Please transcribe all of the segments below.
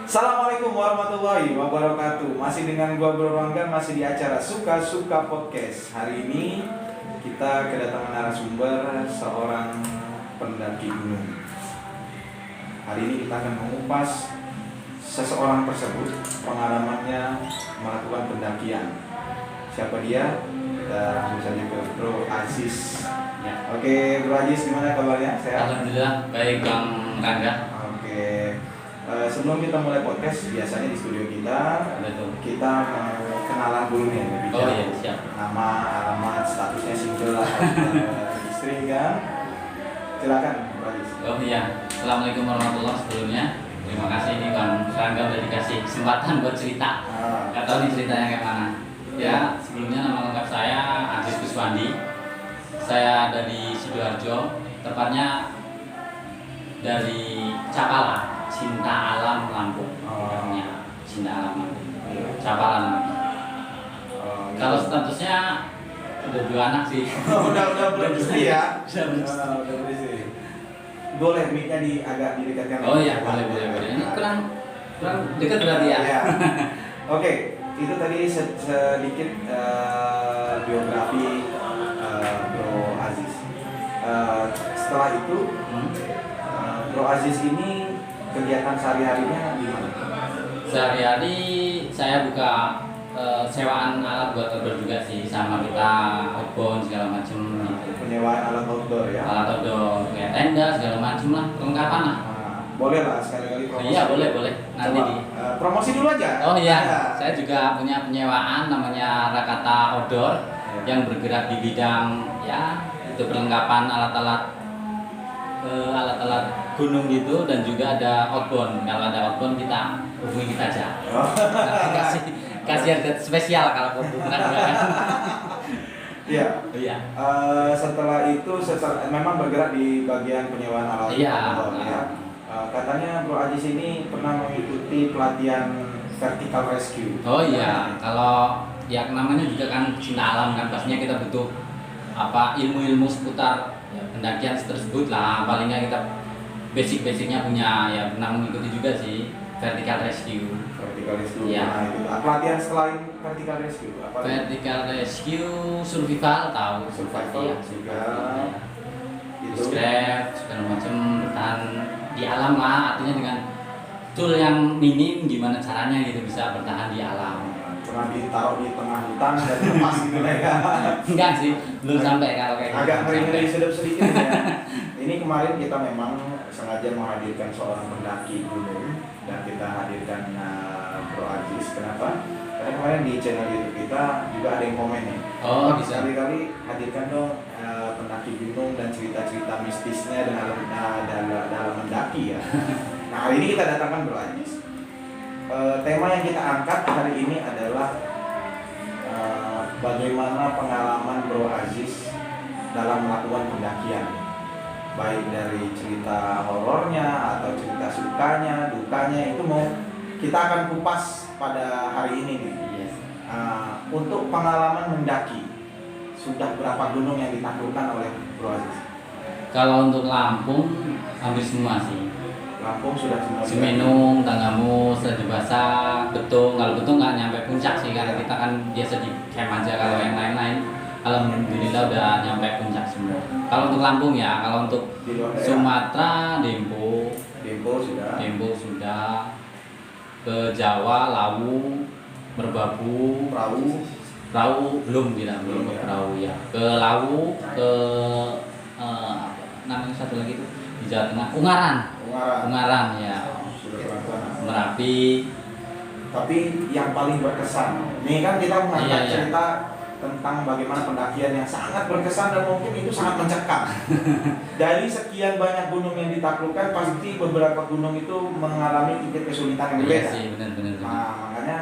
Assalamualaikum warahmatullahi wabarakatuh. Masih dengan gua Bro Rangga, masih di acara Suka-Suka Podcast. Hari ini kita kedatangan narasumber seorang pendaki gunung. Hari ini kita akan mengupas seseorang tersebut, pengalamannya melakukan pendakian. Siapa dia? Kita langsung saja ke Bro Aziz. Ya. Oke, Bro Aziz, gimana kabarnya? Sehat? Alhamdulillah, baik Bang Rangga. Oke. Sebelum kita mulai podcast, biasanya di studio kita Betul. kita mau kenalan dulu nih lebih Oh jauh. iya, siap. Nama, alamat, statusnya single atau istri kan? Silakan, Bro Aziz. Oh iya, Assalamualaikum warahmatullahi sebelumnya. Terima kasih nih Bang Rangga udah dikasih kesempatan buat cerita. Gak tahu nih ceritanya kayak mana. Ya, sebelumnya nama lengkap saya Aziz Kuswandi. Saya dari Sidoarjo, tepatnya dari Cakala. Cinta Alam Lampung, namanya Cinta Alam Lampung, Capalan. Kalau statusnya udah 2 anak sih. udah beristri ya? Udah beristri. Udah beristri. Boleh mic-nya agak didekatkan. Oh iya, boleh. Ini kurang dekat berarti ya. Ya. Oke, itu tadi sedikit biografi Bro Aziz. Setelah itu, Bro Aziz ini kegiatan sehari-harinya gimana? Sehari-hari saya buka sewaan alat buat outdoor juga sih, sama kita outbound segala macem gitu. Penyewaan alat outdoor ya? Alat outdoor kayak tenda segala macem lah, perlengkapan lah. Boleh lah sekali-kali promosi. Iya boleh. Nanti Coba, di promosi dulu aja. Oh iya, Ya. saya juga punya penyewaan namanya Rakata Outdoor yang bergerak di bidang ya itu perlengkapan alat-alat gunung gitu, dan juga ada outbound. Kalau ada outbound kita hubungi kita aja. Kasih harga spesial kalau hubungan kan. Iya. Iya. Setelah itu memang bergerak di bagian penyewaan alat Iya. outdoor ya. Katanya Bro Aziz ini pernah mengikuti pelatihan vertical rescue. Oh iya, kalau ya namanya juga kan cinta alam kan, pastinya kita butuh ilmu-ilmu seputar ya, pendakian tersebut lah. Palingnya kita basic-basicnya punya, ya pernah mengikuti juga sih vertical rescue. Vertical rescue. Iya. Nah, itu. Pelatihan selain vertical rescue apa? Vertical rescue, survival tahu. Survival Iya, juga. Itu. Scrap segala macam, bertahan di alam lah. Artinya dengan tool yang minim, gimana caranya gitu bisa bertahan di alam. Pernah ditaruh di tengah hutan dan lepas gitu lah ya. Enggak sih, belum sampai kalau kayak gitu. Agak Belum ngeri-ngeri sampai. sedap-sedikit ya. Ini kemarin kita memang sengaja menghadirkan seorang pendaki gunung dan kita hadirkan Bro Aziz. Kenapa? Karena kemarin di channel YouTube kita juga ada yang komen nih. Oh, bisa. Sekali-kali hadirkan dong pendaki gunung dan cerita-cerita mistisnya dalam mendaki ya. Nah, hari ini kita datangkan Bro Aziz. Tema yang kita angkat hari ini adalah bagaimana pengalaman Bro Aziz dalam melakukan pendakian, baik dari cerita horornya atau cerita sukanya, dukanya, itu mau kita akan kupas pada hari ini nih. Yes. Untuk pengalaman mendaki, sudah berapa gunung yang ditaklukkan oleh Bro Aziz? Kalau untuk Lampung hampir semua sih. Lampung sudah semua. Semenung, Tanggamus, Raja Basah, Betung. Kalau Betung nggak nyampe puncak sih, karena kita kan biasa di camp aja. Kalau yang lain-lain, alhamdulillah udah nyampe puncak semua. Kalau untuk Lampung ya, kalau untuk Di luar daerah? Sumatera, Dempo Dempo sudah. sudah. Ke Jawa, Lawu, Merbabu, Perahu belum ke Perahu ya. Ke Lawu, ke namanya satu lagi itu di Jawa Tengah, Ungaran ya. Sudah pelan-pelan. Merapi. Tapi yang paling berkesan, nih kan kita mengangkat Iya. cerita tentang bagaimana pendakian yang sangat berkesan dan mungkin itu sangat mencekam. Dari sekian banyak gunung yang ditaklukkan, pasti beberapa gunung itu mengalami tingkat kesulitan yang Iya berbeda. sih, benar. Nah, makanya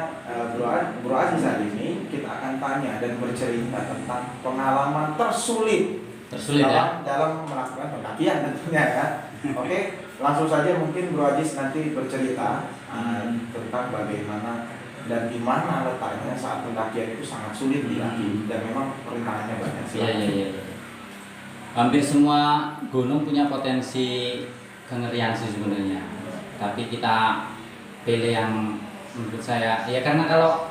Bro Aziz hari ini kita akan tanya dan bercerita tentang pengalaman tersulit Ya. dalam melakukan pendakian tentunya ya. Oke, langsung saja mungkin Bro Aziz nanti bercerita tentang bagaimana dan di mana letaknya saat pendakian itu sangat sulit didaki dan memang rintangannya banyak. Iya. Hampir semua gunung punya potensi kengerian sih sebenarnya. Tapi kita pilih yang menurut saya ya, karena kalau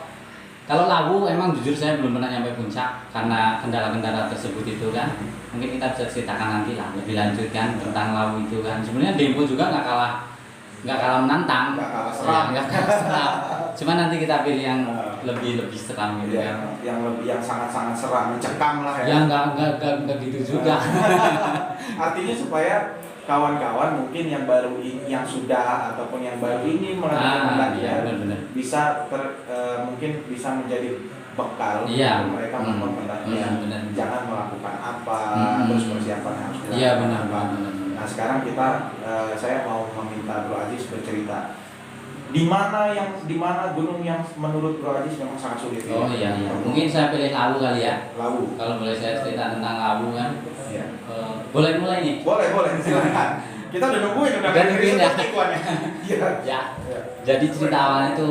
Lawu emang jujur saya belum pernah nyampe puncak karena kendala-kendala tersebut itu kan. Mungkin kita bisa ceritakan nanti lah lebih lanjut kan tentang Lawu itu kan. Sebenarnya Dempo juga nggak kalah menantang, nggak kalah seram. Ya, nggak kalah seram. Cuma nanti kita pilih yang lebih seram gitu Ya, kan. yang sangat-sangat seram, mencekam lah ya. Ya nggak gitu juga. Artinya supaya kawan-kawan mungkin yang baru yang sudah ataupun yang baru ini melakukan pendakian benar. bisa mungkin bisa menjadi bekal Iya. untuk mereka melakukan pendakian. Benar. Jangan melakukan apa, terus persiapan yang harus dilakukan. Iya benar. Nah sekarang saya mau meminta Bro Aziz bercerita di mana gunung yang menurut Bro Aziz memang sangat sulit. Oh iya. Mungkin saya pilih Lawu kali ya. Lawu. Kalau boleh saya cerita tentang Lawu kan. Iya. Boleh mulai nih. Boleh silakan. Kita udah nungguin ya. Iya. Ya. Jadi cerita awalnya itu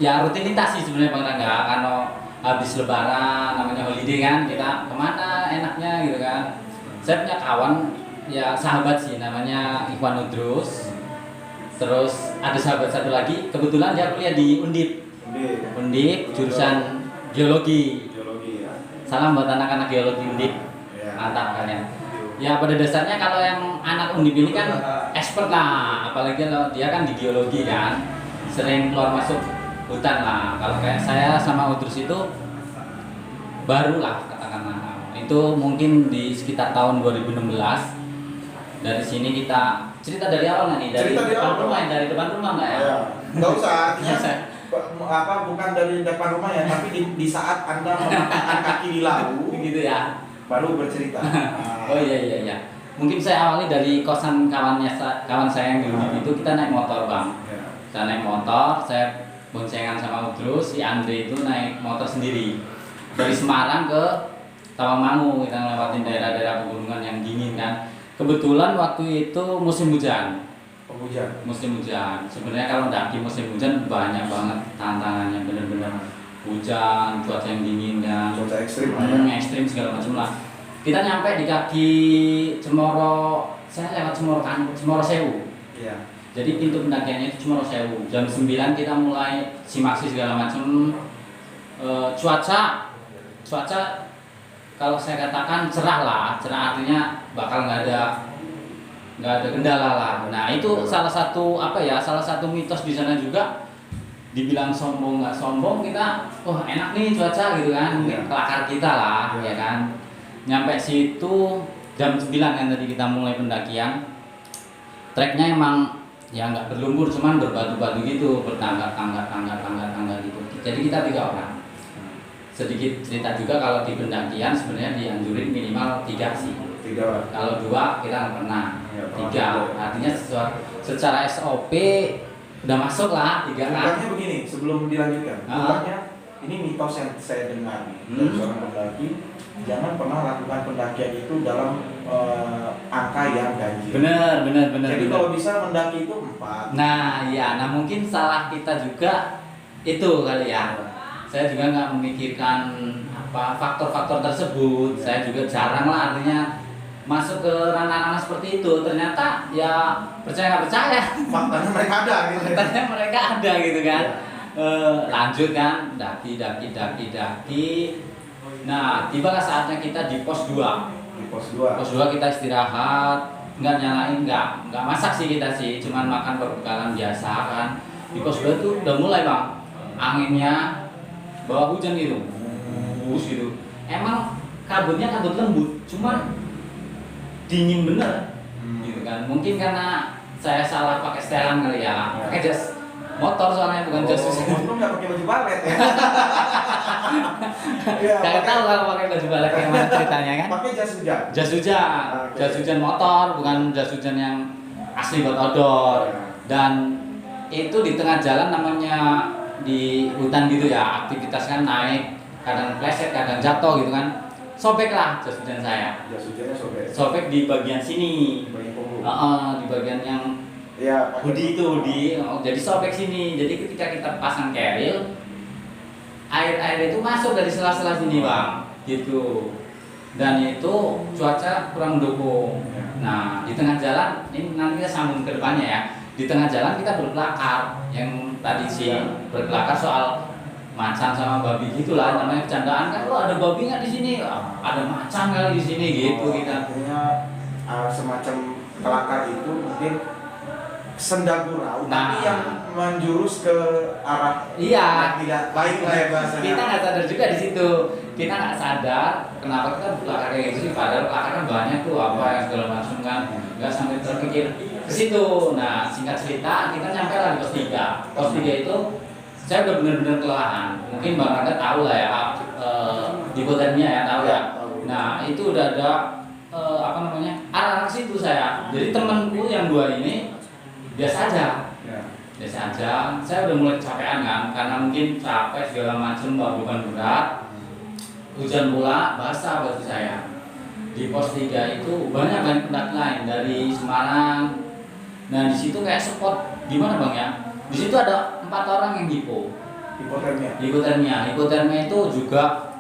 ya rutinitas sih sebenarnya Bang Rangga. Kalau habis Lebaran namanya holiday kan, kita kemana enaknya gitu kan. Saya punya kawan ya sahabat sih namanya Ikhwan Udrus. Terus ada sahabat satu lagi, kebetulan dia kuliah di Undip jurusan geologi. Ya. Salam buat anak-anak geologi Undip. Ya. Mantap kalian. Ya pada dasarnya kalau yang anak Undip ini kan expert lah, apalagi kalau dia kan di geologi kan, sering keluar masuk hutan lah. Kalau kayak saya sama Udrus itu baru lah katakanlah. Itu mungkin di sekitar tahun 2016. Dari sini kita cerita dari awal nggak nih? Dari depan rumah, dari depan rumah nggak ya? Nggak usah, artinya bukan dari depan rumah ya, tapi di saat Anda melangkahkan kaki di Lawu gitu ya. Baru bercerita. Oh iya. Mungkin saya awali dari kosan kawan saya yang dulu itu, kita naik motor Bang. Kita naik motor, saya boncengan sama Udrus, si Andre itu naik motor sendiri dari Semarang ke Tawangmangu. Kita ngelewatin daerah-daerah pegunungan yang dingin kan. Kebetulan waktu itu musim hujan. Musim hujan. Sebenarnya kalau mendaki musim hujan banyak banget tantangannya, benar-benar hujan, cuaca yang dingin dan cuaca ekstrim lah ya. Ekstrim segala macam lah. Kita nyampe di kaki Cemoro, saya lewat Cemoro Sewu. Iya. Jadi pintu pendakiannya itu Cemoro Sewu. Jam 9 kita mulai simaksi segala macam. Cuaca kalau saya katakan cerah artinya bakal nggak ada kendala lah. Nah itu salah satu mitos di sana juga, dibilang sombong nggak sombong, kita enak nih cuaca gitu kan, mungkin kelakar kita lah ya kan. Nyampe situ jam 9 kan tadi kita mulai pendakian. Treknya emang ya nggak berlumpur, cuman berbatu-batu gitu, bertangga gitu. Jadi kita 3 orang. Sedikit cerita juga, kalau di pendakian sebenarnya dianjurin minimal 3 sih. 3. Kalau 2 kita nggak pernah. 3 artinya secara SOP udah masuk lah 3 kan. Bukannya begini, sebelum dilanjutkan. Bukannya ini mitos yang saya dengar nih dari seorang pendaki, jangan pernah lakukan pendakian itu dalam angka yang ganjil. Bener. Jadi kalau bisa mendaki itu 4. Nah mungkin salah kita juga itu kali ya. Saya juga nggak memikirkan faktor-faktor tersebut. Saya juga jarang lah artinya masuk ke ranah-ranah seperti itu. Ternyata ya percaya nggak percaya, faktanya mereka ada gitu. Faktanya mereka ada gitu kan. Lanjut kan, daki. Nah tibalah saatnya kita di pos 2. Di pos 2. Pos 2 kita istirahat, nggak masak sih kita sih, cuman makan perbekalan biasa kan. Di pos 2 tuh udah mulai Bang, anginnya bawa hujan gitu, gitu. Emang kabutnya kabut lembut, cuman dingin bener, gitu kan. Mungkin karena saya salah pakai setelan kali ya, pakai jas motor soalnya bukan jas hujan. Motor nggak pakai baju balet ya? Gak tahu kalau pakai baju balet kayak mana ceritanya kan? Pakai jas hujan. Jas hujan motor, bukan jas hujan yang asli buat outdoor. Dan itu di tengah jalan namanya di hutan gitu ya, aktivitas kan naik, kadang pleset, kadang jatuh gitu kan. Sobek lah jas hujan saya. Jas hujannya sobek. Sobek di bagian sini. Di bagian yang hoodie. Jadi sobek sini. Jadi ketika kita pasang keril, air itu masuk dari sela-sela sini Bang, gitu. Dan itu cuaca kurang mendukung. Nah di tengah jalan ini nanti kita sambung ke depannya ya. di tengah jalan kita berkelakar, yang tadi sih berkelakar soal macan sama babi gitulah, namanya bercandaan kan, lo ada babi nggak di sini, ada macan kali di sini gitu kita. Artinya semacam kelakar itu mungkin senda gurau, tapi yang menjurus ke arah iya, yang tidak baik lah ya bahasanya. Kita nggak sadar juga di situ, kita nggak sadar kenapa kita berkelakar kayak gitu sih, padahal kelakar kan banyak tuh apa yang segala macam kan, nggak sampai terpikir ke situ. Nah singkat cerita kita nyampe lah di pos 3. Pos 3 itu saya udah bener-bener kelelahan. Mungkin Bang Rangga tahu lah ya, hipotermia ya, tahu ya. Nah itu udah ada apa namanya, arah situ saya. Jadi temanku yang 2 ini biasa aja, biasa aja. Saya udah mulai kecapean kan, karena mungkin capek segala macam, bawa beban berat. Hujan pula, basah baju saya. Di pos 3 itu banyak pendaki lain dari Semarang. Nah di situ kayak spot gimana bang ya? Di situ ada 4 orang yang hipotermia itu juga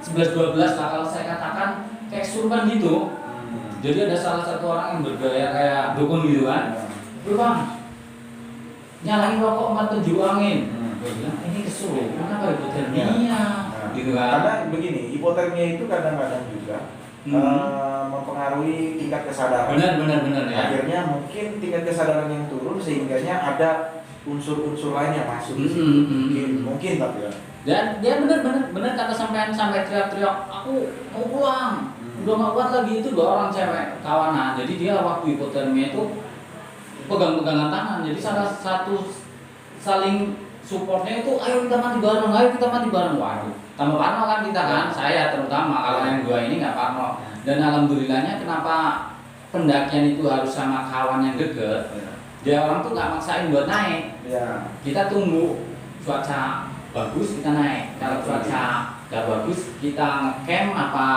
11-12 lah kalau saya katakan, kayak kesurupan gitu. Jadi ada salah satu orang yang bergaya kayak dukun gitu kan, bang, nyalain rokok 47 angin. Gue bilang ini kesurupan, kenapa hipotermia? Gitu kan. Karena begini, hipotermia itu kadang-kadang juga mempengaruhi tingkat kesadaran. Benar ya. Akhirnya mungkin tingkat kesadaran yang turun sehingganya ada unsur-unsur lain yang masuk. Mungkin tapi ya. Dan dia benar kata sampai teriak-teriak, aku mau pulang. Udah gak kuat lagi. Itu 2 orang cewek kawanan. Jadi dia waktu hipotermia itu pegang-pegangan tangan. Jadi salah satu saling supportnya itu ayo kita mati bareng. Waduh, tambah parno kan kita kan, saya terutama. Kalau yang 2 ini nggak parno. Dan alhamdulillahnya kenapa pendakian itu harus sama kawan yang deket, dia orang tuh nggak maksain buat naik. Kita tunggu cuaca bagus kita naik, kalau cuaca nggak bagus kita ngecamp apa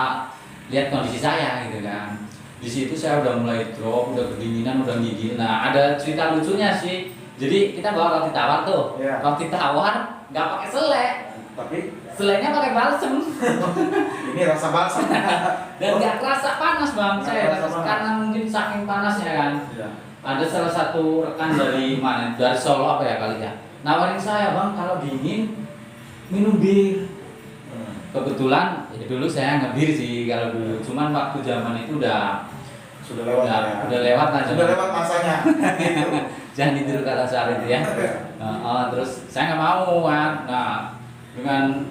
lihat kondisi saya gitu kan. Di situ saya udah mulai drop, udah kedinginan, udah gigil. Nah ada cerita lucunya sih. Jadi kita bawa roti tawar tuh, roti tawar nggak pakai selai, tapi selainya pakai balsem. Ini rasa balsam. Dan nggak kerasa panas bang, karena mungkin saking panasnya kan. Ada salah satu rekan dari mana, dari Solo apa ya kali ya, nawarin saya, bang kalau dingin minum bir. Kebetulan ya dulu saya ngebir sih kalau dulu, cuman waktu zaman itu udah lewat udah lewat lah, sudah lewat masanya. Jangan ditiru kata soal itu ya. Terus saya nggak mau kan. Nah dengan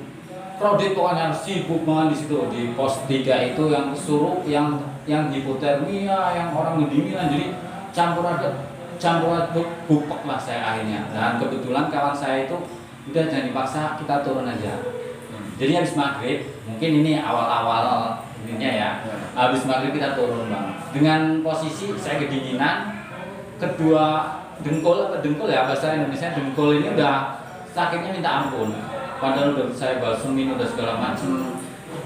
kredit pokoknya harus sibuk banget di situ, di pos 3 itu yang kesurup, yang hipotermia, yang orang kedinginan, jadi campur aduk bupek lah saya akhirnya. Dan kebetulan kawan saya itu udah jangan dipaksa, kita turun aja. Jadi habis maghrib, mungkin ini awal-awal ininya ya, habis maghrib kita turun bang. Dengan posisi saya kedinginan, kedua dengkul ya bahasa Indonesia, dengkul ini udah sakitnya minta ampun. Padahal udah saya balsemin, udah segala macam.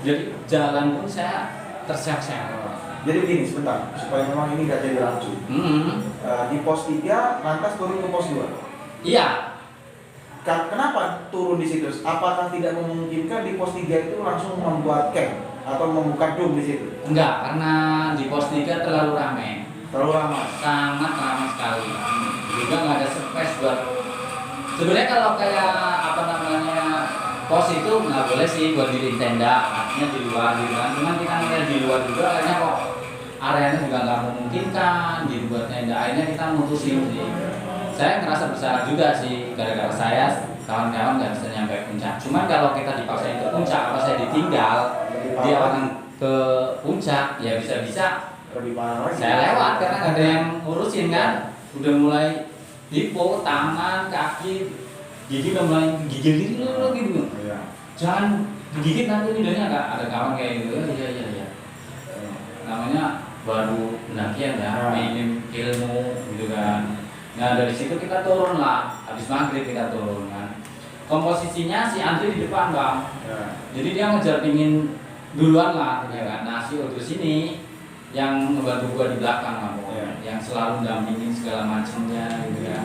Jadi jalan pun saya terseok-seok. Jadi begini sebentar, supaya memang ini gak jadi rancu. Di pos 3 lantas turun ke pos 2. Iya. Kenapa turun di situ? Apakah tidak memungkinkan di pos 3 itu langsung membuat camp atau membuka dom di situ? Enggak, karena di pos 3 terlalu ramai. Terlalu lama. Sangat ramai sekali. Juga nggak ada space buat. Sebenarnya kalau kayak apa namanya pos itu nggak boleh sih buat diri tenda, artinya di luar gitu kan. Cuman kita ngeliat di luar juga, kayaknya kok areanya juga nggak memungkinkan dibuat tenda. Akhirnya kita mutusin sih. Saya ngerasa bersalah juga sih, gara-gara saya kawan-kawan nggak bisa nyampe puncak. Cuman kalau kita dipaksain ke puncak, apa saya ditinggal, dia orang ke puncak, ya bisa-bisa saya lewat karena nggak ada yang ngurusin kan. Udah mulai hipo, tangan, kaki, gigi udah mulai gigil gitu. Jangan digigit nanti lidahnya, nggak ada kawan kayak gitu. Iya. Namanya baru pendakian ya, minim ilmu gitu kan. Nah dari situ kita turun lah, habis maghrib kita turun kan. Komposisinya si Andri di depan bang, jadi dia ngejar pingin duluan lah, ya kan. Nah si Udus ini yang membantu gua di belakang lah, yang selalu dampingin segala macamnya gitu kan.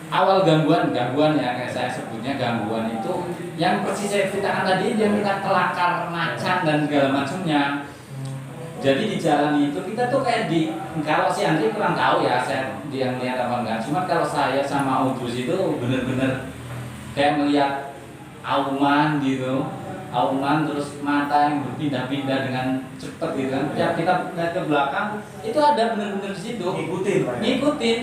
Awal gangguan ya kayak saya sebutnya gangguan itu, yang persis saya ceritakan tadi, dia minta kelakar macan dan segala macamnya. Jadi di jalan itu kita tuh kayak kalau si Andri kurang tahu ya, saya dia ngeliat apa enggak. Cuma kalau saya sama Udrus itu bener-bener kayak melihat auman gitu, auman terus mata yang berpindah-pindah dengan cepat gitu kan. Tiap kita lihat ke belakang itu ada bener-bener di situ. Ngikutin.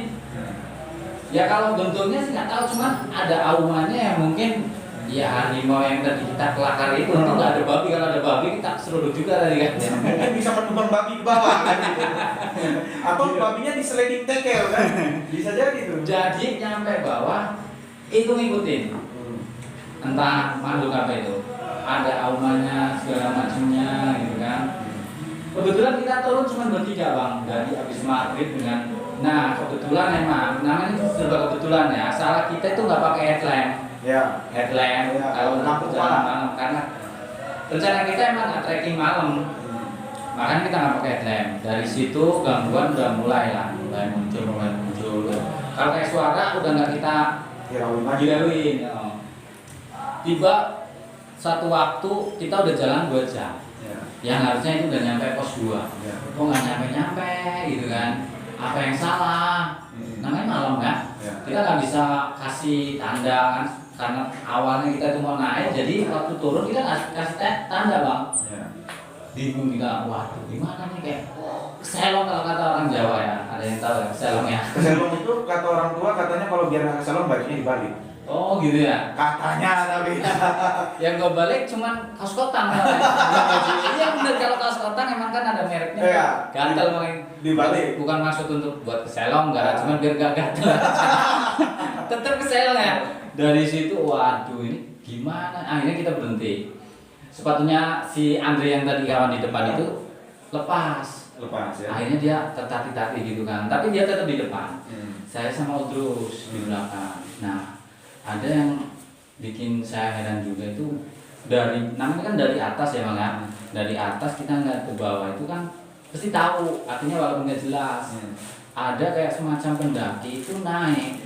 Ya kalau bentuknya sih nggak tahu, cuman ada aumannya yang mungkin ya harimau yang tadi kita kelakar itu nggak ada babi. Kalau ada babi kita seruduk juga tadi kan. Ya, mungkin bisa menemukan babi ke bawah kan gitu. Atau babinya di sliding tackle kan. Bisa jadi tuh. Jadi nyampe bawah itu ngikutin. Entah makhluk apa itu. Ada aumannya segala macamnya gitu kan. Kebetulan kita turun cuma bertiga bang dari habis maghrib dengan. Nah kebetulan emang namanya serba kebetulan ya. Salah kita itu nggak pakai headlamp. Ya. Headlamp Ya, kalau lampu untuk jalan malam karena rencana kita emang nggak trekking malam. Makanya kita nggak pakai headlamp. Dari situ gangguan udah mulai muncul. Kalau kayak suara udah nggak kita hirauin. Ya. Tiba satu waktu kita udah jalan 2 jam. Ya. Yang harusnya itu udah nyampe pos 2. Ya. Kok nggak nyampe gitu kan? Apa yang salah? Namanya malam kan? Ya. Kita nggak bisa kasih tanda kan? Karena awalnya kita itu mau naik, jadi waktu turun kita nggak kasih tanda bang. Ya. Bingung kita, waduh gimana nih kayak keselong kalau kata orang Jawa ya. Ada yang tahu ya keselong ya? Keselong itu kata orang tua katanya kalau biar nggak keselong bajunya dibalik. Oh gitu ya. Katanya tapi. Yang gue balik cuman kaos kotang. Iya bener, kalau kaos kotang emang kan ada mereknya. Iya. Gantel makanya Dibalik. Bukan maksud untuk buat keselong enggak, cuman biar gak gatel. Tetap keselong ya. Dari situ waduh ini gimana? Akhirnya kita berhenti. Sepatunya si Andre yang tadi kawan di depan itu lepas Ya. Akhirnya dia tertatih-tatih gitu kan. Tapi dia tetap di depan. Saya sama Udrus di belakang. Nah, ada yang bikin saya heran juga itu namanya kan dari atas ya bang ya. Dari atas kita nggak ke bawah itu kan pasti tahu artinya walaupun nggak jelas. Ada kayak semacam pendaki itu naik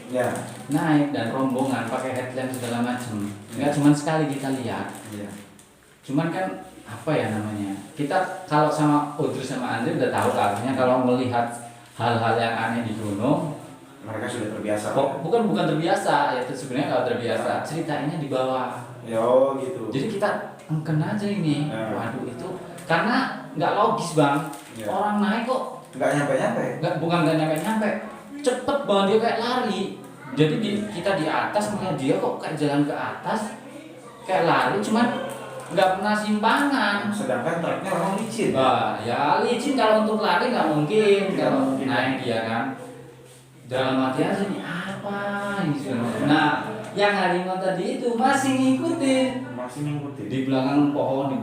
dan rombongan pakai headlamp segala macam. Nggak cuma sekali kita lihat. Cuman kan apa ya namanya, kita kalau sama Udrus sama Andre udah tahu artinya kalau melihat hal-hal yang aneh di gunung mereka sudah terbiasa. Bukan terbiasa ya, itu sebenarnya kalau terbiasa ceritanya di bawah. Oh gitu. Jadi kita engken aja ini. Waduh itu karena nggak logis bang. Orang naik kok nggak nyampe. Bukan nggak nyampe. Cepet banget dia kayak lari. Jadi kita di atas melihat dia kok kayak jalan ke atas kayak lari cuman nggak pernah simpangan. Sedangkan treknya memang licin. Ya licin kalau untuk lari nggak mungkin kalau naik dia kan. Dalam hati aja nih apa ini segala. Nah yang harimau tadi itu masih ngikutin. Di belakang pohon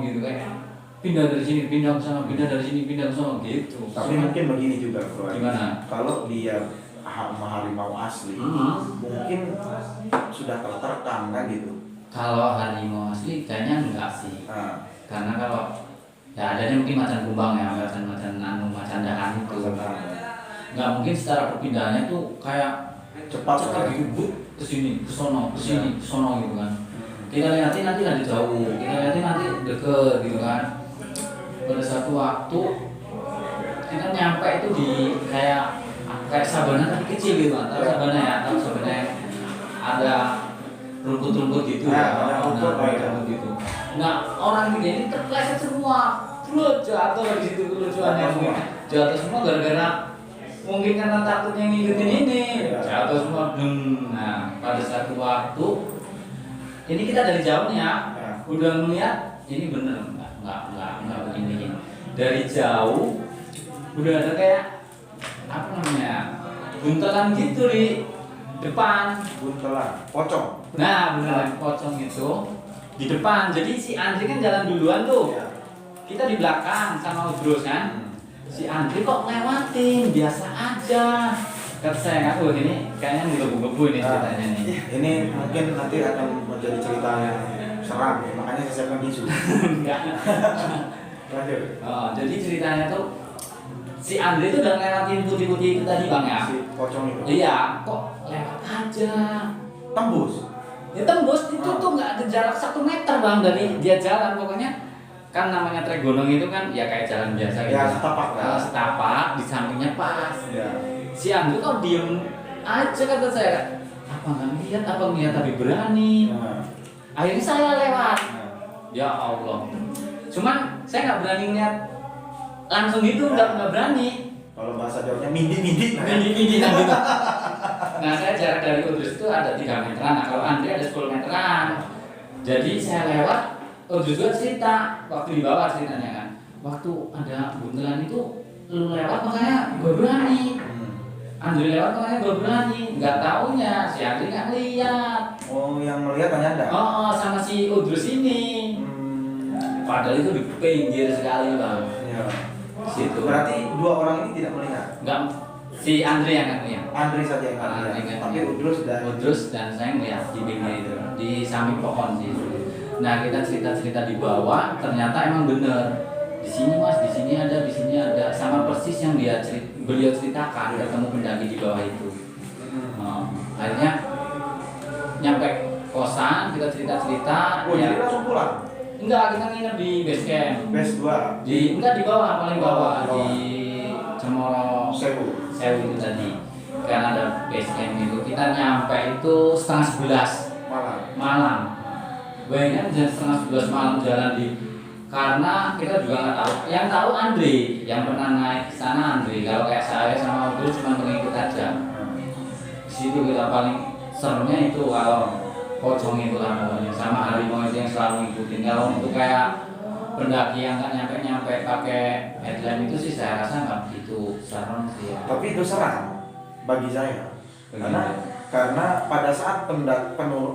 gitu kayak pindah dari sini pindah ke sana gitu. Tapi mungkin begini juga bro. Gimana? Kalau dia harimau asli mungkin sudah terterekam kan gitu. Kalau harimau asli kayaknya enggak sih. Karena kalau ya adanya mungkin macan kumbang ya, macan dahan itu. Nggak mungkin secara perpindahannya tuh kayak cepat gitu, ke sini, ke sono gitu kan. Kita lihatin nanti jauh, kita lihatin nanti deket gitu kan. Pada satu waktu kita nyampe itu di kayak sabana tapi kecil gitu kan. Tahu sabana ya, ada rumput-rumput gitu rumput gitu. Nah orang ini terpleset semua, jatuh dari situ kelucuannya semua. Jatuh semua gara-gara mungkin karena takutnya ngikutin ini. Jatuh semua. Nah pada satu waktu ini kita dari jauhnya udah melihat ini bener nggak begini. Dari jauh udah ada kayak apa namanya buntelan gitu di depan. Buntelan, pocong. Nah beneran pocong itu di depan. Jadi si Andri kan jalan duluan tuh. Kita di belakang sama Udrus kan. Si Andri kok lewatin biasa aja. Kata saya kan, ini kayaknya menggebu-gebu ini ceritanya nih. Ini mungkin nanti akan menjadi cerita yang seram, makanya saya siapkan tisu. Enggak. Lanjut. Jadi ceritanya tuh si Andre itu udah ngelewatin putih-putih itu tadi bang ya. Si pocong itu. Iya, kok lewat aja. Tembus. Ya tembus itu tuh nggak ada jarak 1 meter bang dari dia jalan pokoknya kan namanya trek gunung itu kan ya kayak jalan biasa gitu. Ya, setapak lah. Setapak di sampingnya pas. Ya. Si Andrew kok diem aja kata saya. Apa nggak ngeliat, apa ngeliat tapi berani. Nah. Akhirnya saya lewat. Nah. Ya Allah. Cuman saya nggak berani ngeliat langsung gitu, nggak berani. Kalau bahasa Jawanya mindi-mindi lah. Mindi gitu. Nah saya jarak dari Udrus itu ada 3 meteran. Nah kalau Andre ada 10 meteran. Jadi saya lewat. Udrus juga cerita waktu di bawah ceritanya kan. Waktu ada buntelan itu lu lewat makanya gue berani. Andre lewat makanya gue berani. Nggak taunya si Andre nggak lihat. Oh, yang melihat hanya Anda? Oh, sama si Udrus ini. Padahal itu di pinggir sekali bang. Ya. Situ. Berarti 2 orang ini tidak melihat? Nggak, si Andre yang nggak lihat. Andre saja yang nggak Andre melihat. nggak Tapi lihat. Udrus dan saya melihat di pinggir itu, di samping pohon sih. Nah kita cerita di bawah, ternyata emang bener. Di sini mas, di sini ada, sama persis yang beliau ceritakan ketemu pendaki di bawah itu. Akhirnya nyampe kosan, kita cerita. Oh, jadi langsung pulang? Enggak, kita nginep di base camp. Base 2? Enggak di bawah, paling bawah. Oh, Di Cemoro Sewu itu tadi. Karena ada base camp itu. Kita nyampe itu setengah 11 malam. Bayangin jam setengah 11 malam jalan di, karena kita juga nggak tahu. Yang tahu Andre, yang pernah naik ke sana Andre. Kalau kayak saya sama Udrus cuma mengikut aja. Di situ kita paling serunya itu kalau pocong itu lah pokoknya, sama harimau itu yang selalu ngikutin. Kalau untuk kayak pendaki yang nggak nyampe pakai headlamp itu sih saya rasa nggak begitu serem sih ya. Tapi itu seram bagi saya. Karena pada saat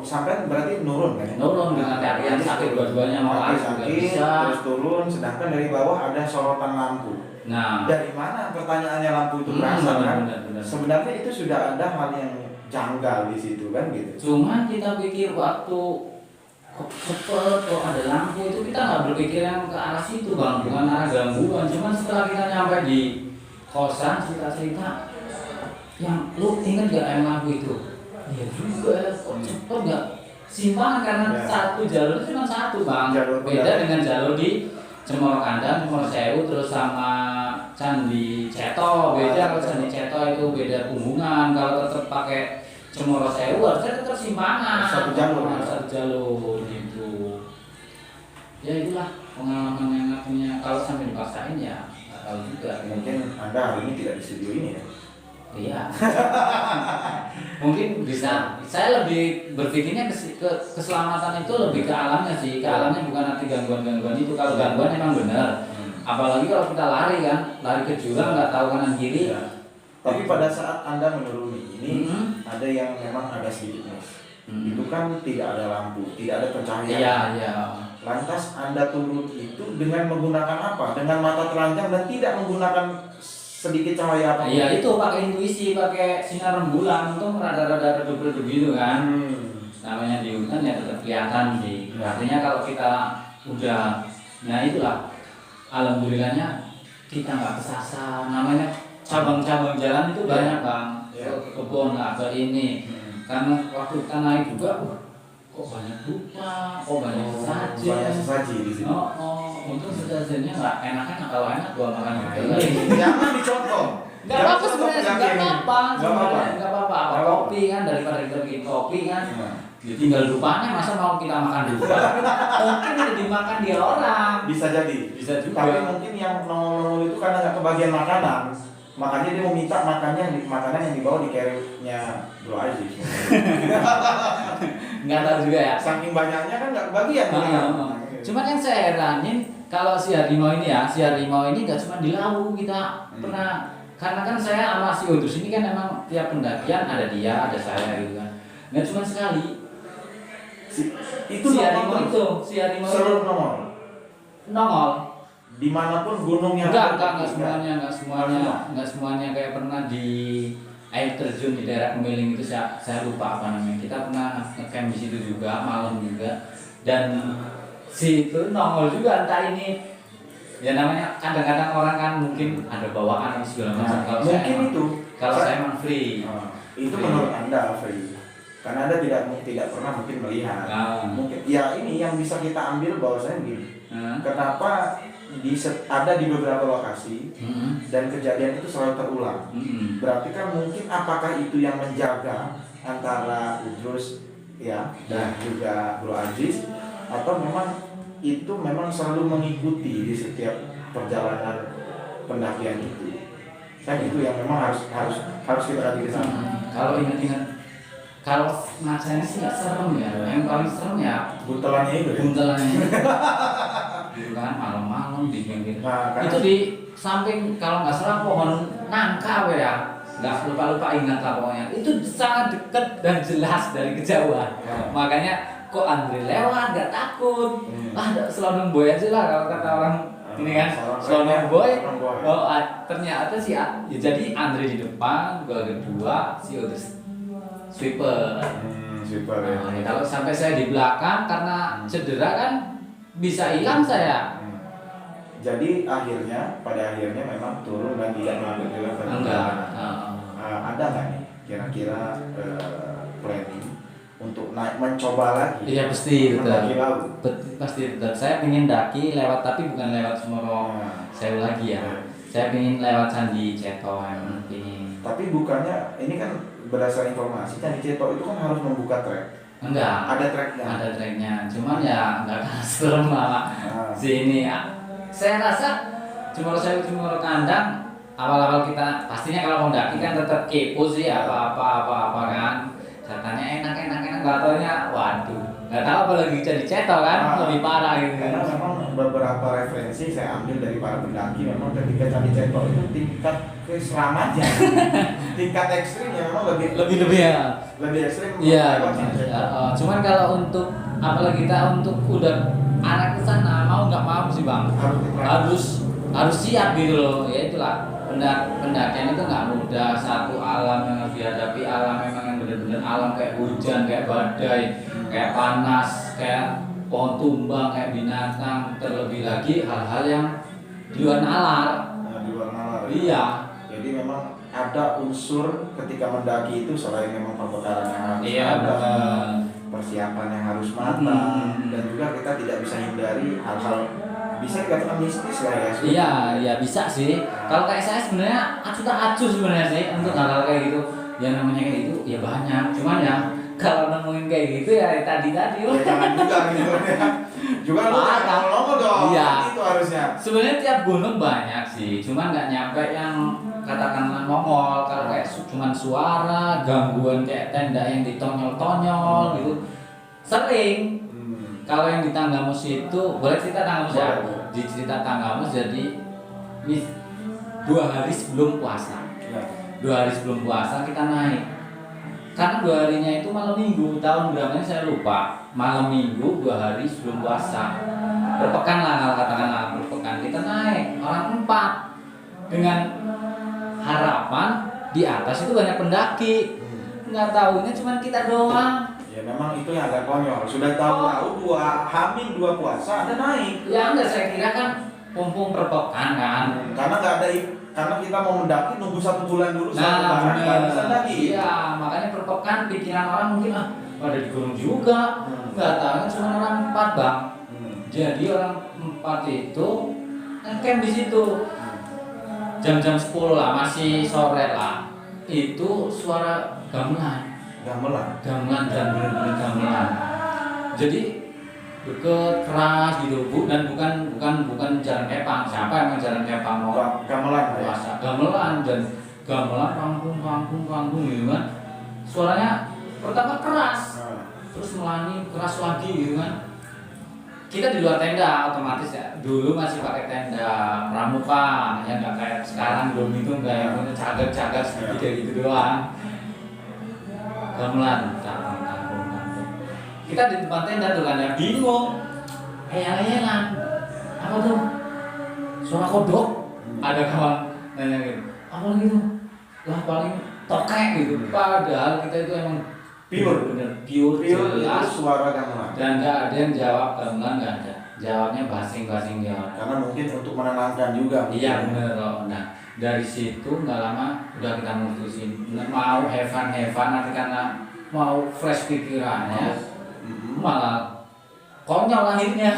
sampai berarti nurun kan? Nurun dengan keadaan sakit dua-duanya, mau lari juga sakit, bisa. terus turun, sedangkan dari bawah ada sorotan lampu. Nah, dari mana pertanyaannya lampu itu berasal kan? Benar. Sebenarnya itu sudah ada hal yang janggal di situ kan gitu. Cuman kita pikir waktu kok cepet kok ada lampu itu, kita nggak berpikir yang ke arah situ bang, bukan arah gangguan. Cuman setelah kita nyampe di kosan, cerita yang lu inget gak yang lampu itu? Iya juga, kok cepet gak simpangan karena Ya. satu jalur itu cuma satu bang. Jalur Beda pendakian. dengan jalur di Cemoro Kandang, Cemoro Sewu, terus sama Candi Ceto. Beda kalau Candi Ceto itu beda punggungan. Kalau tetap pakai Cemoro Sewu harusnya tetap simpangan. Satu jalur gitu. Ya itulah pengalaman yang punya. Kalau sampai dipaksain ya nggak tahu juga. Mungkin Anda hari ini tidak di studio ini ya. Iya. Mungkin bisa. Saya lebih berpikirnya ke keselamatan itu lebih ke alamnya sih. Ke alamnya bukan arti gangguan-gangguan itu. Kalau gangguan emang benar. Apalagi kalau kita lari kan, lari ke jurang nggak tahu kanan kiri. Ya. Tapi pada saat Anda menuruni ini ada yang memang ada sedikit miss. Itu kan tidak ada lampu, tidak ada pencahayaan. Iya. Lantas Anda turun itu dengan menggunakan apa? Dengan mata telanjang dan tidak menggunakan sedikit cahaya apa? Iya itu pakai intuisi, pakai sinar rembulan, untuk rada-rada redup-redup gitu kan. Namanya di hutan ya tetap kelihatan sih. Artinya kalau kita udah, ya itulah. Alhamdulillahnya kita nggak kesasar. Namanya cabang-cabang jalan itu banyak bang. Ke kebun lah, ke ini. Karena waktu kita naik juga, kok banyak dupa, kok banyak sesajen. Banyak sesaji di sini. Untuk sesajennya nggak enak kalau enak gua makan juga. Jangan dicontoh. Nggak apa-apa sebenarnya, nggak apa-apa. Nggak apa-apa. Apa kopi kan, daripada kita bikin kopi kan. Ya tinggal dupanya, masa mau kita makan dupa? Mungkin udah dimakan dia orang. Bisa jadi. Bisa juga. Tapi mungkin yang nongol itu karena nggak kebagian makanan. Makanya dia mau minta makanan yang dibawa di carry-nya Bro Aziz. Nggak tahu juga ya. Saking banyaknya kan nggak kebagian. Cuman yang saya heranin kalau si harimau ini nggak cuma di Lawu kita pernah, karena kan saya sama si Udus ini kan emang tiap pendakian ada dia, ada saya gitu kan. Nggak cuma sekali. Itu si harimau itu nongol. Dimanapun gunungnya. Enggak semuanya kayak pernah di air terjun di daerah Kemiling itu, saya lupa apa namanya. Kita pernah ngecamp di situ juga malam juga, dan si itu nongol juga. Entah ini ya namanya kadang-kadang orang kan mungkin ada bawaan atau segala macam. Kalau mungkin saya emang free. Itu menurut Anda free. Karena Anda tidak pernah mungkin melihat. Mungkin ya ini yang bisa kita ambil bahwasanya begini. Kenapa ada di beberapa lokasi dan kejadian itu selalu terulang. Berarti kan mungkin apakah itu yang menjaga antara Idrus ya dan juga Bro Aziz, atau memang itu memang selalu mengikuti di setiap perjalanan pendakian itu. Kan itu yang memang harus kita lihat di sana. Kalau ingat-ingat, kalau macamnya sih nggak serem ya. Yang paling serem ya buntelannya itu. Itu kan malam-malam di pinggir. Nah, itu di samping kalau nggak salah pohon nangka ya. Nggak lupa ingat lah pokoknya. Itu sangat dekat dan jelas dari kejauhan. Makanya kok Andre lewat nggak takut. Selonong boy aja lah kalau kata orang ini kan. Selonong boy. Oh, ternyata sih ya, jadi Andre di depan, gua kedua, si Idrus sweeper. Sweeper ya. Nah, kalau sampai saya di belakang karena cedera kan bisa hilang saya. Jadi pada akhirnya memang turun dan tidak melanjutkan perjalanan. Enggak. Ada nggak nih kira-kira planning untuk naik mencoba lagi? Iya pasti mendaki laut. Pasti betul. Saya ingin daki lewat, tapi bukan lewat Semeru Sewu lagi ya. Saya ingin lewat Candi Ceto. Tapi bukannya ini kan berdasarkan informasi Candi Ceto itu kan harus membuka trek. Enggak. Ada treknya. Ada treknya. Cuman ya enggak kalah serem malah. Sini ya. Saya rasa Semeru Sewu Semeru Kandang awal-awal kita pastinya kalau mau daki kan tetap kepo sih apa kan. Katanya enak nggak taunya waduh. Nggak tahu apalagi Candi Ceto kan lebih parah gitu. Karena memang beberapa referensi saya ambil dari para pendaki memang ketika Candi Ceto itu tingkat keselamatannya, tingkat ekstrimnya memang lebih ya. Lebih ekstrim. Iya. Cuman kalau untuk apalagi kita untuk udah anak ke sana mau nggak mau sih bang harus siap gitu loh. Ya itulah pendakian itu nggak mudah. Satu alam yang harus dihadapi, alam memang yang benar-benar alam kayak hujan, kayak badai, kayak panas, kayak pohon tumbang, kayak binatang. Terlebih lagi hal-hal yang di luar nalar. Di luar nalar. Iya. Jadi memang ada unsur ketika mendaki itu selain memang perbekalan yang harus ada, persiapan yang harus matang, dan juga kita tidak bisa hindari hal-hal bisa dikatakan mistis lah ya. Iya bisa sih. Kalau kayak saya sebenarnya acuh sebenarnya sih untuk hal-hal kayak gitu. Yang namanya kayak gitu ya banyak. Cuman ya kalau nemuin kayak gitu ya tadi ya jangan juga gitu ya. Juga lu ngomong dong. Iya. Itu harusnya. Sebenarnya tiap gunung banyak sih. Cuman nggak nyampe yang katakanlah nongol. Kalau kayak cuman suara, gangguan kayak tenda yang ditonyol-tonyol gitu. Sering. Kalau yang di Tanggamus itu boleh cerita Tanggamus ya? Di cerita Tanggamus jadi 2 hari sebelum puasa. 2 hari sebelum puasa kita naik. Karena 2 harinya itu malam minggu, tahun berapa saya lupa. Malam minggu 2 hari sebelum puasa. Berpekan lah kalau katakanlah berpekan. Kita naik orang 4 dengan harapan di atas itu banyak pendaki. Nggak tahunya cuma kita doang. Ya memang itu yang agak konyol. Sudah tahu Hamin 2 puasa ada naik. Ya enggak, saya kira kan mumpung perpekan kan. Karena kita mau mendaki nunggu 1 bulan dulu baru bisa daki. Iya, makanya perpekan pikiran orang mungkin pada di gunung juga. Enggak tahu cuma orang 4 bang. Jadi orang 4 itu camp di situ. Jam-jam 10 lah, masih sore lah. Itu suara gamelan dan benar-benar gamelan. Jadi deket keras gitu bu, dan bukan jalan kepang. Siapa yang jalan kepang mau gamelan puasa gamelan dan gamelan panggung gitu kan. Suaranya pertama keras, terus melani keras lagi gitu kan. Kita di luar tenda otomatis ya. Dulu masih pakai tenda pramuka, ya nggak kayak sekarang belum itu nggak yang punya cagar sedikit kayak gitu doang. Gamelan, kita di tempat tenda tuh kan ya bingung, ayang-ayangan, apa tuh? Suara kodok. Ada kawan nanya gitu, apa gitu? Lah paling tokek gitu. Padahal kita itu emang pure jelas suara gamelan. Dan nggak ada yang jawab gamelan, nggak ada. Jawabnya basing jawab. Karena mungkin untuk menenangkan juga. Iya bener loh. Nah dari situ nggak lama udah kita mutusin mau have fun nanti karena mau fresh pikirannya, malah konyol akhirnya.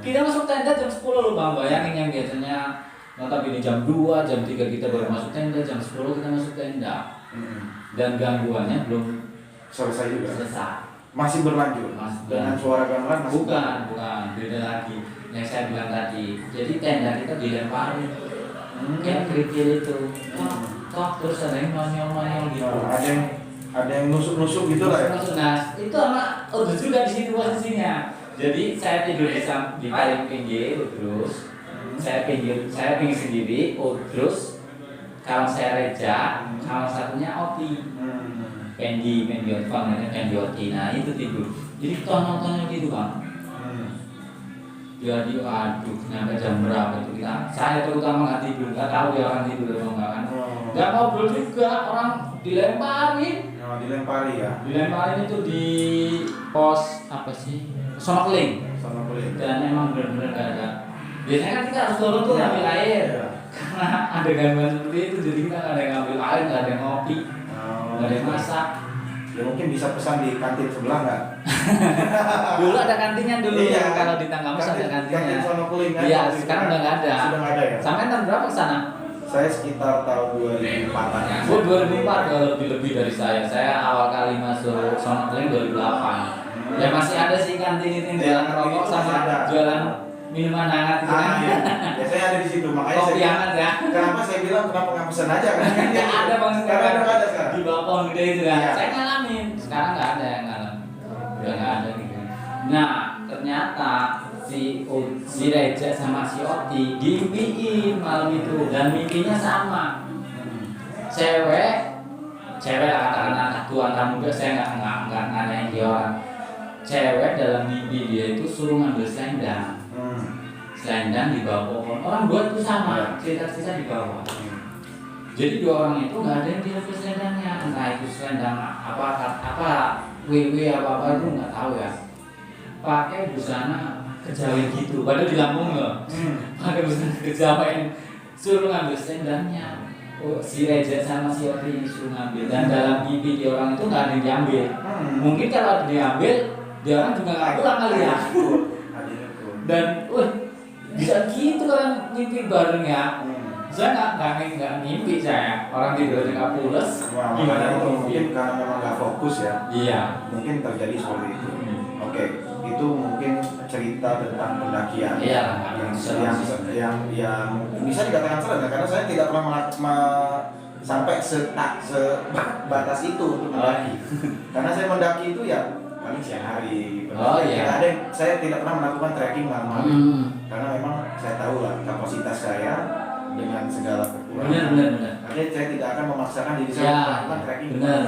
Kita masuk tenda jam 10 loh Bang, bayangin yang biasanya notabene jam 2, jam 3 kita baru masuk tenda, jam 10 kita masuk tenda. Dan gangguannya belum selesai juga. Selesai. Masih berlanjut. Dengan suara gamelan masih bukan, beda lagi. Yang saya bilang tadi. Jadi tenda kita dilemparin. Kayak kerikil itu. Terus ada yang nonyol gitu. Ada yang nusuk-nusuk gitu lah ya. Nah, itu sama udah juga di situ posisinya. Jadi saya tidur di paling pinggir, terus saya pinggir sendiri, terus kalau saya reja, kalau satunya Oti, Pendi Oti, nah itu tidur. Jadi tonton gitu Bang. Jadi aduh, nyampe jam berapa itu saya terutama nggak tidur, nggak tahu dia orang tidur atau enggak kan. Nggak ngobrol juga, orang dilemparin. Dilempari ya. Dilemparin itu di pos apa sih? Snorkeling. Dan emang benar-benar gak ada. Biasanya kan kita harus turun tuh ngambil air. Karena ada gangguan seperti itu, jadi kita nggak ada yang ngambil air, nggak ada yang ngopi, nggak ada yang masak. Ya mungkin bisa pesan di kantin sebelah nggak? Dulu ada kantinnya dulu. Iya, kalau di Tanggamus ada kantinnya. Kantin Snorkeling kan? Iya, sekarang udah nggak ada. Sudah nggak ada ya? Sampai tahun berapa kesana? Saya sekitar tahun 2004-an. 2004 lebih dari saya. Saya awal kali masuk Snorkeling 2008. Ya masih ada sih kantin itu jualan rokok sama jualan minuman hangat gitu kan. Iya. Biasanya ada di situ, makanya kopi saya hangat ya. Kenapa saya bilang kenapa nggak pesan aja kan? Nggak ada Bang sekarang. Nggak ada sekarang. Di bawah pohon gede itu kan. Iya. Saya ngalamin. Sekarang nggak ada yang ngalamin. Udah nggak ada gitu. Nah ternyata si Reja sama si Oti dimimpiin malam itu dan mimpinya sama. Cewek katakan tuan tamu juga saya nggak nanyain dia orang. Cewek dalam mimpi dia itu suruh ngambil selendang. Selendang di bawah pohon. Orang buat itu sama, cerita-cerita di bawah. Jadi dua orang itu nggak ada yang diambil selendangnya. Entah itu selendang apa WW apa itu nggak tahu ya. Pakai busana kejawen gitu. Padahal di Lampung loh. Pakai busana kejawen. Suruh ngambil selendangnya. Si Reja sama si Oti ini suruh ngambil. Dan dalam mimpi dia orang itu nggak ada yang diambil. Mungkin kalau diambil dia orang juga nggak pulang kali ya. Dan bisa gitu kan mimpi bareng ya. Saya nggak mimpi saya. Orang tidur nggak pulas. Gimana itu mungkin karena memang nggak fokus ya. Iya. Mungkin terjadi seperti itu. Oke, itu mungkin cerita tentang pendakian. Iya. Yang bisa dikatakan serem ya, karena saya tidak pernah sampai sebatas itu untuk mendaki. Karena saya mendaki itu ya paling siang hari. Iya. Saya tidak pernah melakukan trekking malam-malam. Karena memang saya tahu lah kapasitas saya dengan segala kekurangan. Benar. Artinya saya tidak akan memaksakan diri saya melakukan trekking. Benar.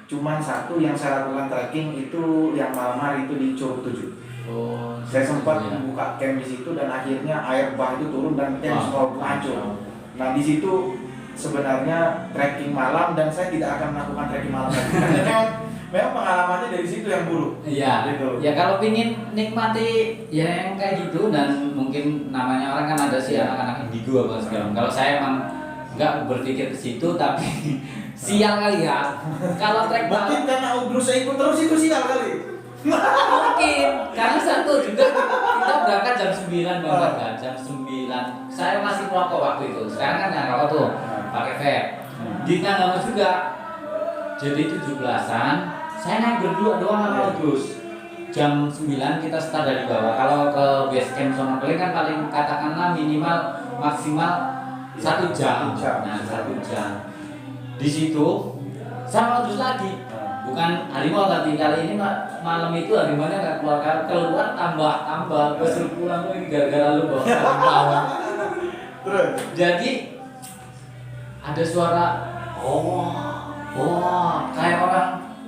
Cuman satu yang saya lakukan trekking itu yang malam hari itu di Curug 7. Saya sempat membuka camp di situ dan akhirnya air bah itu turun dan camp semua hancur. Nah di situ sebenarnya trekking malam dan saya tidak akan melakukan trekking malam lagi. Karena memang pengalamannya dari situ yang buruk. Iya. Gitu. Ya kalau pingin nikmati ya yang kayak gitu dan mungkin namanya orang kan ada sih anak-anak indigo apa segala. Kalau saya emang nggak berpikir ke situ tapi sial kali ya. Kalau trek mungkin karena Udrus saya ikut terus itu sial kali. Mungkin karena satu juga kita berangkat jam 9 kan jam 9. Saya masih merokok waktu itu. Sekarang kan nggak rokok tuh pakai vape. Di Tanggamus juga. Jadi 17-an saya naik berdua doang sama Udrus. Jam 9 kita start dari bawah. Kalau ke base camp Snorkeling kan paling katakanlah minimal maksimal 1 jam. Nah 1 jam. Di situ sama Udrus lagi. Bukan harimau tapi kali ini malam itu harimaunya nggak keluar tambah besar pulang ini gara-gara lu bawa harimau. Terus jadi ada suara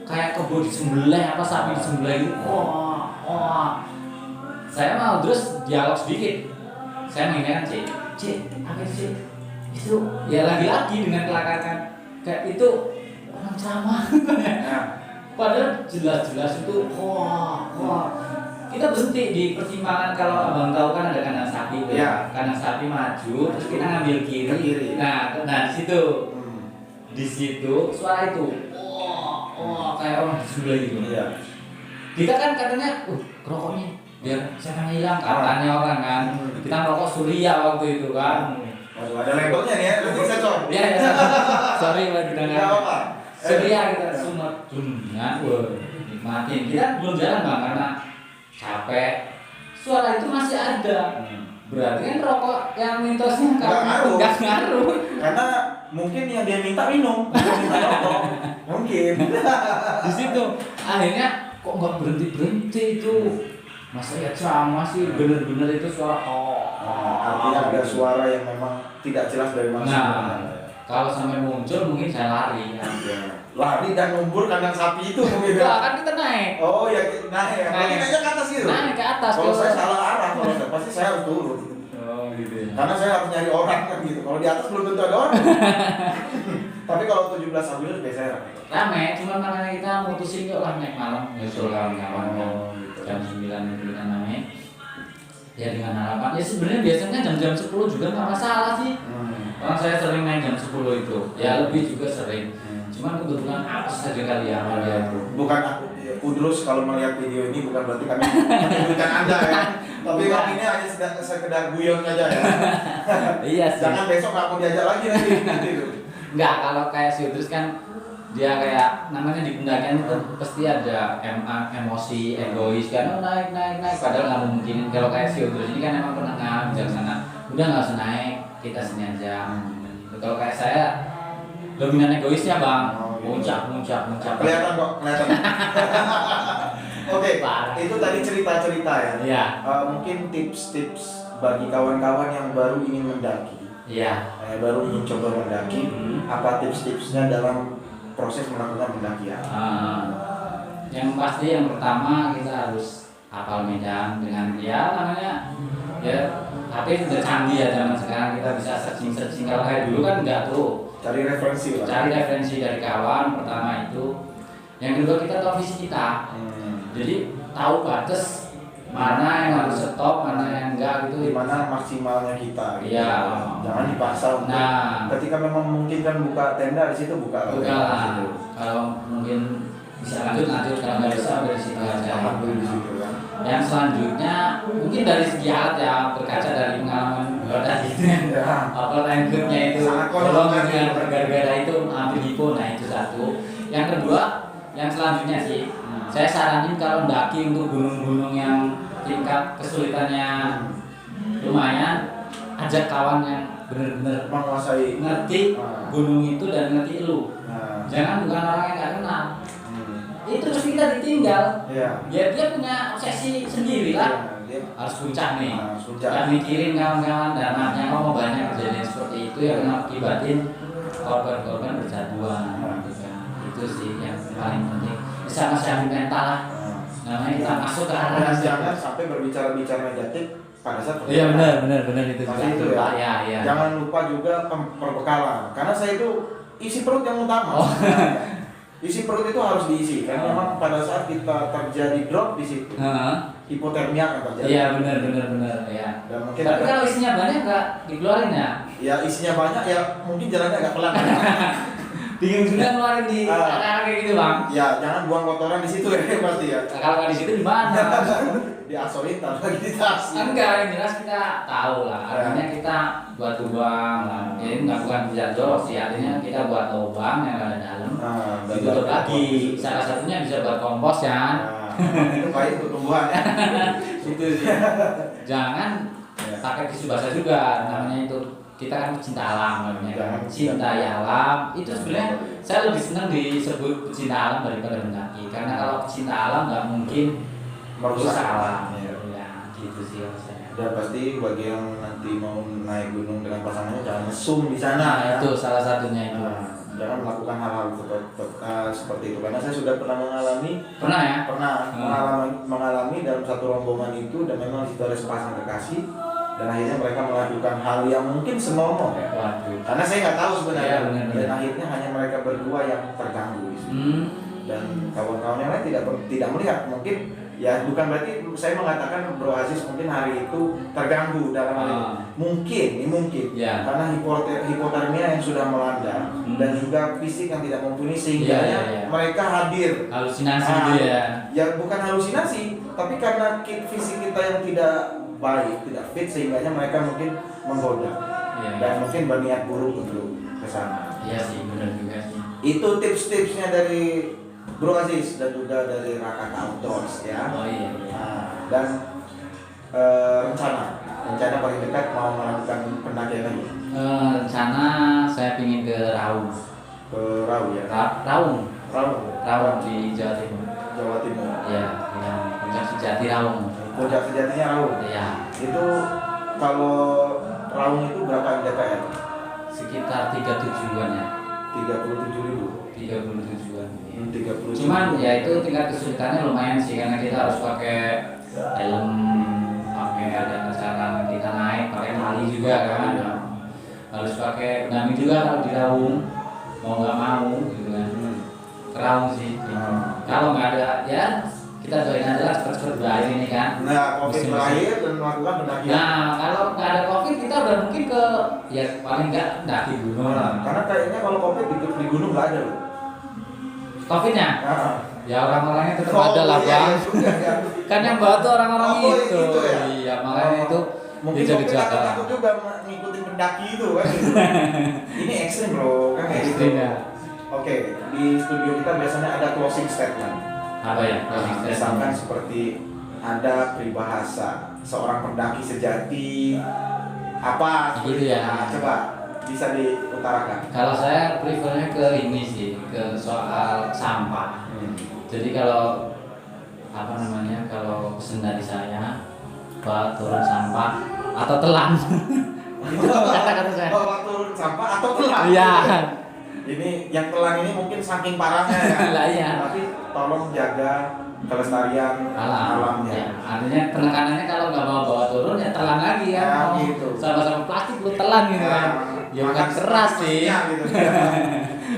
kayak kebo disembelih apa sapi disembelih gitu. Saya mau terus dialog sedikit. Saya mengingatkan Cik, apa itu Cik? Itu ya lagi-lagi dengan kelakaran kayak itu orang ceramah. Padahal jelas-jelas itu kita berhenti di persimpangan. Kalau abang tahu kan ada kandang sapi tuh. Ya. Kandang sapi maju terus kita ngambil kiri. Ke kiri. Nah di situ suara itu kayak orang disembelih gitu. Iya. Kita kan katanya, rokoknya biar setan hilang katanya orang kan. Kita rokok Surya waktu itu kan. Waduh, ada labelnya nih ya, nanti saya cor. Iya, sorry buat Nggak dengar. apa-apa. Surya kita sunat, kan, nikmatin. Kita belum jalan bang karena capek. Suara itu masih ada. Berarti kan rokok yang mitosnya nggak ngaruh. Karena mungkin yang dia minta minum, bukan minta rokok. Mungkin. Di situ akhirnya kok nggak berhenti itu. Masa ya sama sih bener-bener itu suara Artinya ada suara yang memang tidak jelas dari mana. Nah, kalau sampai muncul mungkin saya lari kan. Lari dan ngumpul kandang sapi itu mungkin. Enggak, kan kita naik. Oh ya, naik ya. Mungkin aja ke atas gitu. Naik ke atas. Kalau saya salah arah, kalau saya pasti saya harus turun. Oh gitu ya. Karena saya harus nyari orang kan gitu. Kalau di atas belum tentu ada orang. Tapi kalau 17 Agustus biasanya Rame, cuma makanya kita mutusin yuk lah naik malam nyusul kawan-kawan kan. Jam 9 kita naik. Ya dengan harapan. Ya sebenarnya biasanya jam-jam 10 juga nggak masalah sih. Karena saya sering naik jam 10 itu. Ya lebih juga sering. Cuman kebetulan apa saja kali ya sama dia itu. Bukan aku, Kudrus kalau melihat video ini bukan berarti kami menyebutkan Anda ya. Tapi kami ini hanya sekedar guyon aja ya. Iya sih. Jangan besok nggak mau diajak lagi nanti. Enggak, kalau kayak si Udrus kan dia kayak namanya di pendakian itu pasti ada emosi, egois kan, naik padahal nggak mungkin. Kalau kayak si Udrus ini kan emang penengah bijaksana, udah nggak usah naik, kita sini aja. Kalau kayak saya dominan egoisnya bang, muncak. Kelihatan kok, kelihatan. Oke, itu tadi cerita-cerita ya. Iya. Mungkin tips-tips bagi kawan-kawan yang baru ingin mendaki. Iya. Baru ingin coba mendaki, apa tips-tipsnya dalam proses melakukan pendakian? Yang pasti yang pertama kita harus hafal medan dengan ya namanya ya, tapi sudah canggih ya zaman sekarang, kita bisa searching. Kalau kayak dulu kan enggak tuh. Cari referensi lah. Cari referensi dari kawan pertama itu. Yang kedua kita tahu visi kita. Jadi tahu batas mana yang harus stop, mana yang enggak gitu. Di mana maksimalnya kita. Gitu. Iya. Jangan dipaksa untuk. Ketika memang memungkinkan buka tenda di situ buka. Lah. Kalau mungkin bisa lanjut, kalau nggak bisa dari situ aja. Di situ kan. Yang selanjutnya mungkin dari segi alat ya, berkaca dari pengalaman gue tadi itu apa lanjutnya itu kalau dengan gara-gara itu ambil hipo, nah itu satu. Yang kedua, yang selanjutnya sih saya saranin kalau mendaki untuk gunung-gunung yang tingkat kesulitannya lumayan, ajak kawan yang benar-benar menguasai ngerti gunung itu dan ngerti lu. Jangan bukan orang yang nggak kenal. Itu terus kita ditinggal. Ya dia punya obsesi sendiri lah. Harus puncak nih. Jangan mikirin kawan-kawan dananya mau banyak kejadian seperti itu yang mengakibatin korban-korban berjatuhan. Itu sih yang paling penting. Bisa nasihatin mental lah. Namanya kita masuk ke arah. Jangan sampai berbicara-bicara negatif pada saat Iya benar itu. Pasti itu ya. Jangan lupa juga perbekalan. Karena saya itu isi perut yang utama. Isi perut itu harus diisi karena memang pada saat kita terjadi drop di situ. Hipotermia akan terjadi. Iya benar ya. Dan mungkin tapi kalau isinya banyak nggak dikeluarin ya? Ya isinya banyak ya mungkin jalannya agak pelan. Bingung juga ngeluarin di arah kayak gitu bang. Ya jangan buang kotoran di situ ya pasti ya. Kalau nggak di situ di mana? Di asoritas lagi di tas. Enggak, yang jelas kita tahu lah. Artinya kita buat lubang lah. Jadi bukan jatuh sih, artinya kita buat lubang yang ada dalam. Ditutup lagi. Salah satunya bisa buat kompos kan. Itu baik untuk tumbuhan ya. Itu sih. Jangan pakai tisu basah juga, namanya itu kita kan cinta alam namanya. Cintai alam itu sebenarnya saya lebih senang disebut cinta alam daripada mendaki, karena kalau cinta alam nggak mungkin merusak alam. Ya gitu sih saya. Dan pasti bagi yang nanti mau naik gunung dengan pasangannya jangan mesum di sana. Nah, itu salah satunya itu. Jangan melakukan hal-hal seperti itu karena saya sudah pernah mengalami. Pernah ya? Mengalami dalam satu rombongan itu dan memang di situ ada sepasang kekasih dan akhirnya mereka melakukan hal yang mungkin senonoh ya. Karena saya nggak tahu sebenarnya. Dan akhirnya hanya mereka berdua yang terganggu di situ. Dan kawan-kawan yang lain tidak melihat mungkin Ya bukan berarti saya mengatakan Bro Aziz mungkin hari itu terganggu dalam hal ini. Mungkin Ya. karena hipotermia yang sudah melanda dan juga fisik yang tidak mumpuni sehingga Ya. mereka hadir. Halusinasi gitu ya. Ya bukan halusinasi, tapi karena fisik kita yang tidak baik, tidak fit sehingga mereka mungkin menggoda Iya. dan mungkin berniat buruk untuk ke sana. Iya sih, benar juga sih. Itu tips-tipsnya dari Bro Aziz dan juga dari Rakata Outdoors ya. Oh iya. Nah, dan rencana paling dekat mau melakukan pendakian lagi Rencana saya pingin ke Raung. ke Raung ya. Raung di Jawa Timur. Jawa Timur. Iya, yang Puncak Sejati Raung. Puncak sejatinya Raung. Iya. Itu kalau Raung itu berapa MDPR? Sekitar 37-an ya. 37.000. 37-an. 30. Cuman ya itu tingkat kesulitannya lumayan sih karena kita harus pakai helm, pakai ada cara kita naik, pakai tali juga kan. Harus pakai pendamping juga kalau di Raung, mau nggak mau gitu kan. Ke Raung sih. Kalau nggak ada ya kita doain aja lah cepet-cepet berakhir ini kan. Nah, COVID Musim-musim. berakhir dan melakukan pendakian. Nah, kalau nggak ada COVID kita udah mungkin ke ya paling nggak daki gunung. Karena kayaknya kalau COVID di gunung nggak ada loh. COVID-nya? Nah, Ya orang-orangnya tetap ada lah bang. Kan yang bawa tuh orang-orang itu. Itu ya? Iya makanya itu mungkin dijaga-jaga. aku juga ngikutin pendaki itu kan. Ini ekstrim loh kan kayak gitu. Ekstrim ya. Oke, di studio kita biasanya ada closing statement. Apa ya? Misalkan seperti ada peribahasa seorang pendaki sejati apa Gitu ya. Nah, coba bisa diutarakan. Kalau saya prefernya ke ini sih, ke soal sampah. Jadi kalau apa namanya, kalau pesen dari saya bawa turun sampah atau telan. Itu kata-kata saya. Bawa turun sampah atau telan. Iya. Ini yang telan ini mungkin saking parahnya ya. Lah iya. Tapi tolong jaga kelestarian alamnya. Ya, artinya penekanannya kalau nggak mau bawa turun ya telan lagi ya. Ya, Mau gitu. sama-sama plastik lu telan gitu kan. Ya bukan keras sih. Gitu.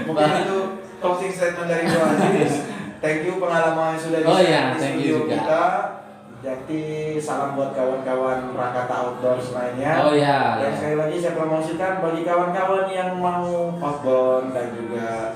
Mungkin itu closing statement dari Bro Aziz. Thank you pengalaman yang sudah Oh di-share iya, di thank studio you juga. kita. Jadi salam buat kawan-kawan Rakata Outdoors lainnya. Oh iya. Dan sekali lagi saya promosikan bagi kawan-kawan yang mau outbound dan juga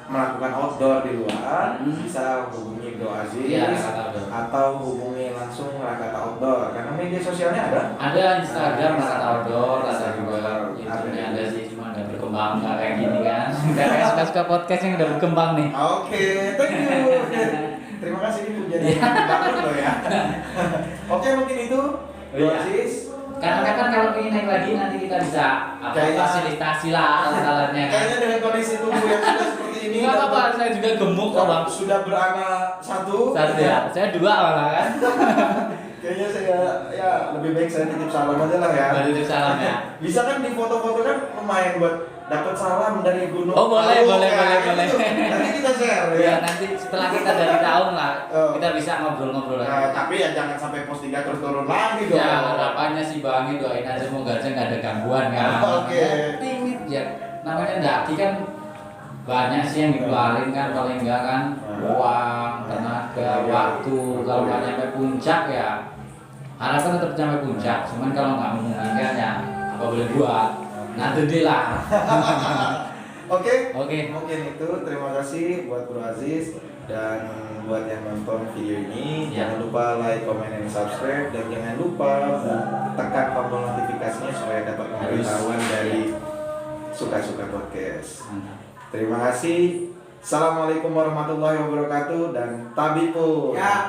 melakukan outdoor di luar, bisa hubungi Bro Aziz Iya, Rakata Outdoor. atau hubungi langsung Rakata Outdoor karena media sosialnya ada. Ada Instagram Rakata Outdoor, ada juga YouTube-nya ada sih, cuma nggak berkembang nggak kayak gini kan. Nggak kayak suka-suka podcast yang udah berkembang nih. Oke, thank you. Terima kasih ini pujian yang bagus loh ya. Oke, mungkin itu Bro Iya. Aziz. Kapan-kapan kalau pengen naik lagi nanti kita bisa fasilitasi lah alat-alatnya kan. Kayaknya dengan kondisi tubuh yang sudah seperti ini Nggak apa-apa, saya juga gemuk kok bang. sudah beranak satu Ya, saya 2 malah kan. kayaknya saya ya lebih baik saya titip salam aja lah ya. Dari salam ya. Bisa kan di foto-foto kan lumayan buat dapat salam dari gunung. Oh boleh, Lawu, boleh, kan? boleh, boleh. Itu. Nanti kita share Ya nanti setelah kita dari tahun lah, Oh. kita bisa ngobrol-ngobrol Nah, lagi. tapi ya jangan sampai pos 3 terus turun lagi dong. Ya harapannya sih bang, doain aja semoga aja nggak ada gangguan kan. Oke. Tinggi ya, namanya daki kan banyak sih yang dikeluarin kan, paling enggak kan uang, tenaga, waktu. Kalau nggak nyampe puncak ya harapan tetap sampai puncak. Cuman kalau nggak memungkinkan ya apa boleh buat. Nanti deh lah. Oke. Oke. Mungkin itu terima kasih buat Bro Aziz dan buat yang nonton video ini. Ya. Jangan lupa like, comment, dan subscribe dan jangan lupa tekan tombol notifikasinya supaya dapat pemberitahuan dari Suka-Suka Podcast. Mantap. Terima kasih. Assalamualaikum warahmatullahi wabarakatuh dan tabipo. Ya,